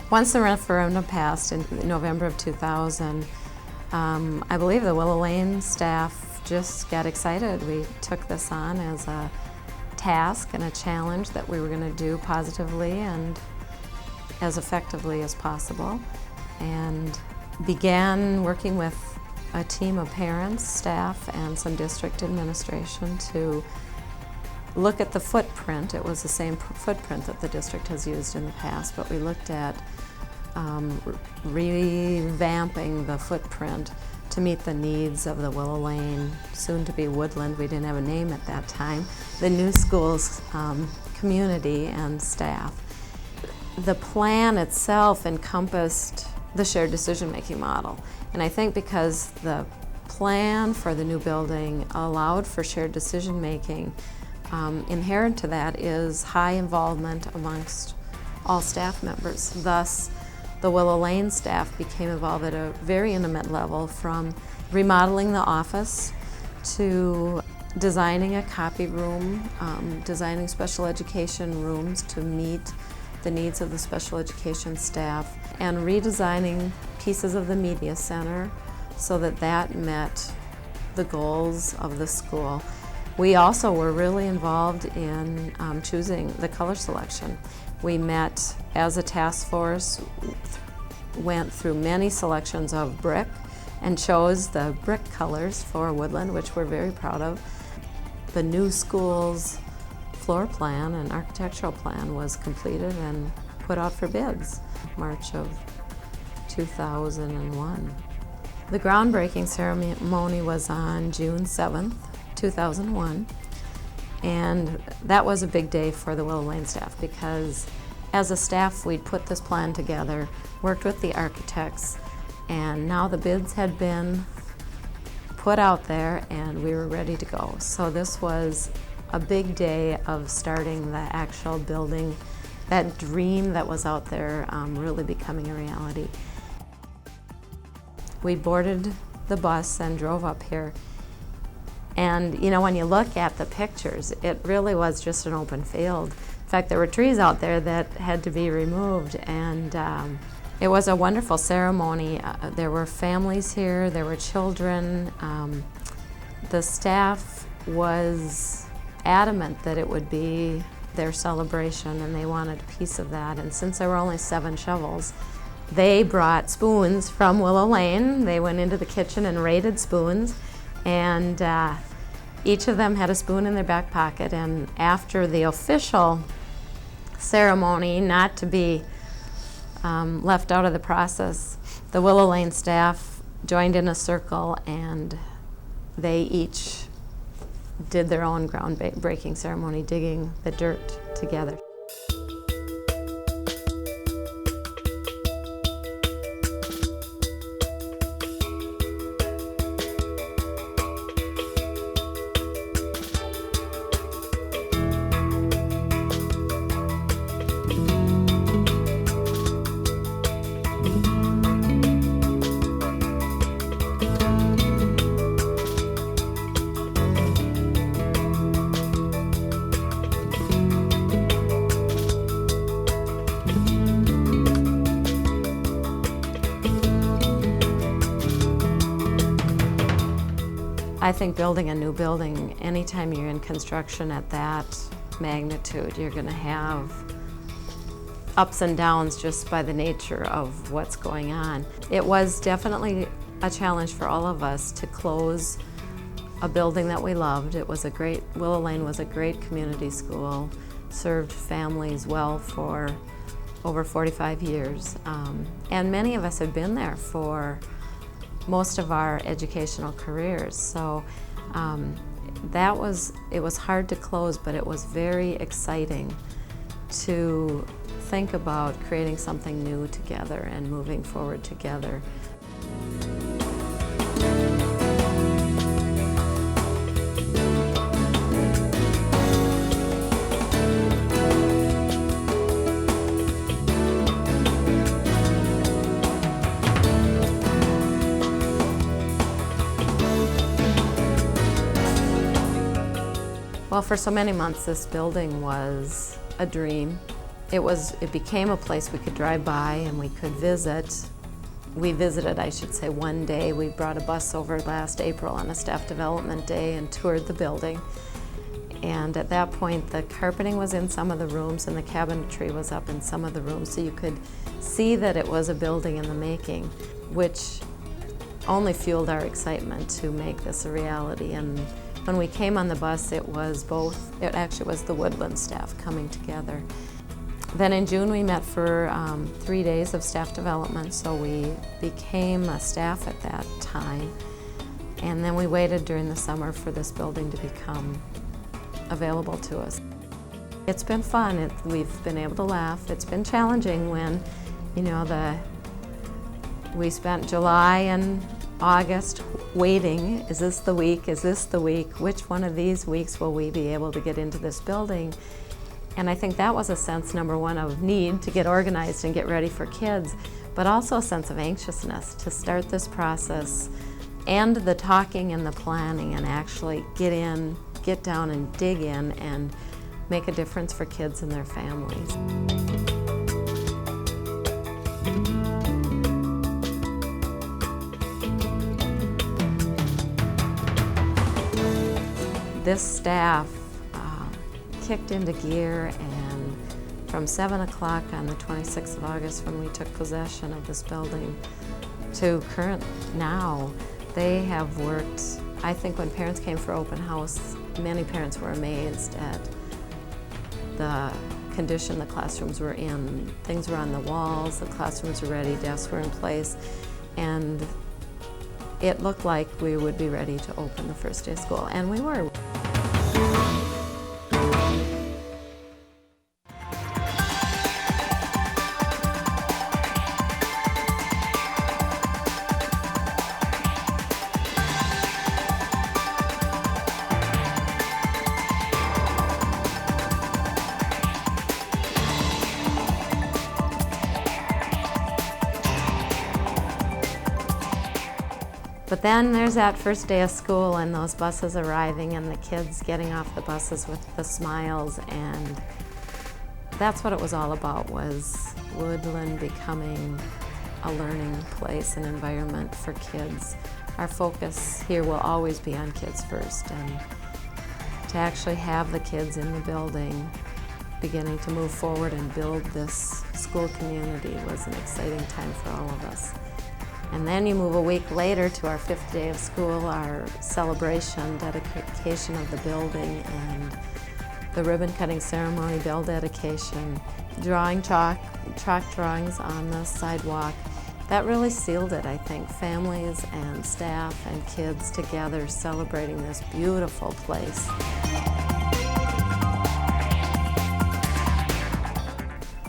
Once the referendum passed in November of 2000, I believe the Willow Lane staff just got excited. We took this on as a task and a challenge that we were going to do positively and as effectively as possible, and began working with a team of parents, staff, and some district administration to look at the footprint. It was the same footprint that the district has used in the past, but we looked at revamping the footprint to meet the needs of the Willow Lane, soon to be Woodland, we didn't have a name at that time, the new school's community and staff. The plan itself encompassed the shared decision-making model, and I think because the plan for the new building allowed for shared decision-making, inherent to that is high involvement amongst all staff members. Thus, the Willow Lane staff became involved at a very intimate level, from remodeling the office to designing a copy room, designing special education rooms to meet the needs of the special education staff, and redesigning pieces of the media center so that that met the goals of the school. We also were really involved in choosing the color selection. We met as a task force, went through many selections of brick, and chose the brick colors for Woodland, which we're very proud of. The new school's floor plan and architectural plan was completed and put out for bids March of 2001. The groundbreaking ceremony was on June 7th, 2001, and that was a big day for the Willow Lane staff because as a staff we'd put this plan together, worked with the architects, and now the bids had been put out there and we were ready to go. So this was a big day of starting the actual building, that dream that was out there really becoming a reality. We boarded the bus and drove up here. And you know, when you look at the pictures, it really was just an open field. In fact, there were trees out there that had to be removed, and it was a wonderful ceremony. There were families here, there were children. The staff was adamant that it would be their celebration and they wanted a piece of that. And since there were only 7 shovels, they brought spoons from Willow Lane. They went into the kitchen and raided spoons, and each of them had a spoon in their back pocket. And after the official ceremony, not to be left out of the process, the Willow Lane staff joined in a circle and they each did their own groundbreaking ceremony, digging the dirt together. I think building a new building, anytime you're in construction at that magnitude, you're going to have ups and downs just by the nature of what's going on. It was definitely a challenge for all of us to close a building that we loved. Willow Lane was a great community school, served families well for over 45 years. And many of us have been there for most of our educational careers. So it was hard to close, but it was very exciting to think about creating something new together and moving forward together. Well, for so many months, this building was a dream. It became a place we could drive by and we could visit. We visited, I should say, one day. We brought a bus over last April on a staff development day and toured the building. And at that point, the carpeting was in some of the rooms and the cabinetry was up in some of the rooms, so you could see that it was a building in the making, which only fueled our excitement to make this a reality. And when we came on the bus, it actually was the Woodland staff coming together. Then in June we met for 3 days of staff development, so we became a staff at that time. And then we waited during the summer for this building to become available to us. It's been fun. We've been able to laugh. It's been challenging when, we spent July and August waiting. Is this the week? Is this the week? Which one of these weeks will we be able to get into this building? And I think that was a sense, number one, of need to get organized and get ready for kids, but also a sense of anxiousness to start this process and the talking and the planning and actually get down and dig in and make a difference for kids and their families. This staff kicked into gear, and from 7 o'clock on the 26th of August when we took possession of this building to current now, they have worked. I think when parents came for open house, many parents were amazed at the condition the classrooms were in. Things were on the walls, the classrooms were ready, desks were in place, and it looked like we would be ready to open the first day of school, and we were. But then there's that first day of school and those buses arriving and the kids getting off the buses with the smiles, and that's what it was all about, was Woodland becoming a learning place, an environment for kids. Our focus here will always be on kids first, and to actually have the kids in the building beginning to move forward and build this school community was an exciting time for all of us. And then you move a week later to our 5th day of school, our celebration, dedication of the building, and the ribbon cutting ceremony, bell dedication, drawing chalk drawings on the sidewalk. That really sealed it, I think. Families and staff and kids together celebrating this beautiful place.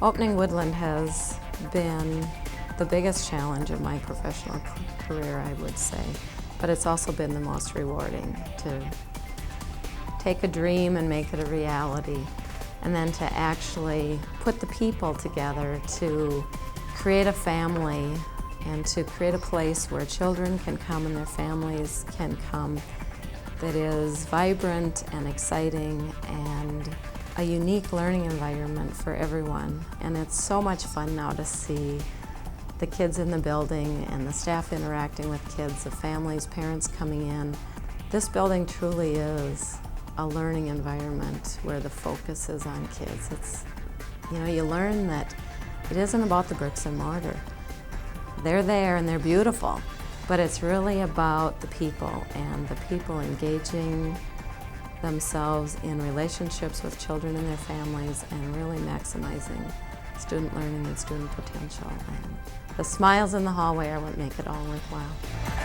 Opening Woodland has been the biggest challenge of my professional career, I would say, but it's also been the most rewarding to take a dream and make it a reality, and then to actually put the people together to create a family and to create a place where children can come and their families can come that is vibrant and exciting and a unique learning environment for everyone. And it's so much fun now to see the kids in the building and the staff interacting with kids, the families, parents coming in. This building truly is a learning environment where the focus is on kids. It's, you learn that it isn't about the bricks and mortar. They're there and they're beautiful, but it's really about the people and the people engaging themselves in relationships with children and their families and really maximizing student learning and student potential. And the smiles in the hallway are what make it all worthwhile.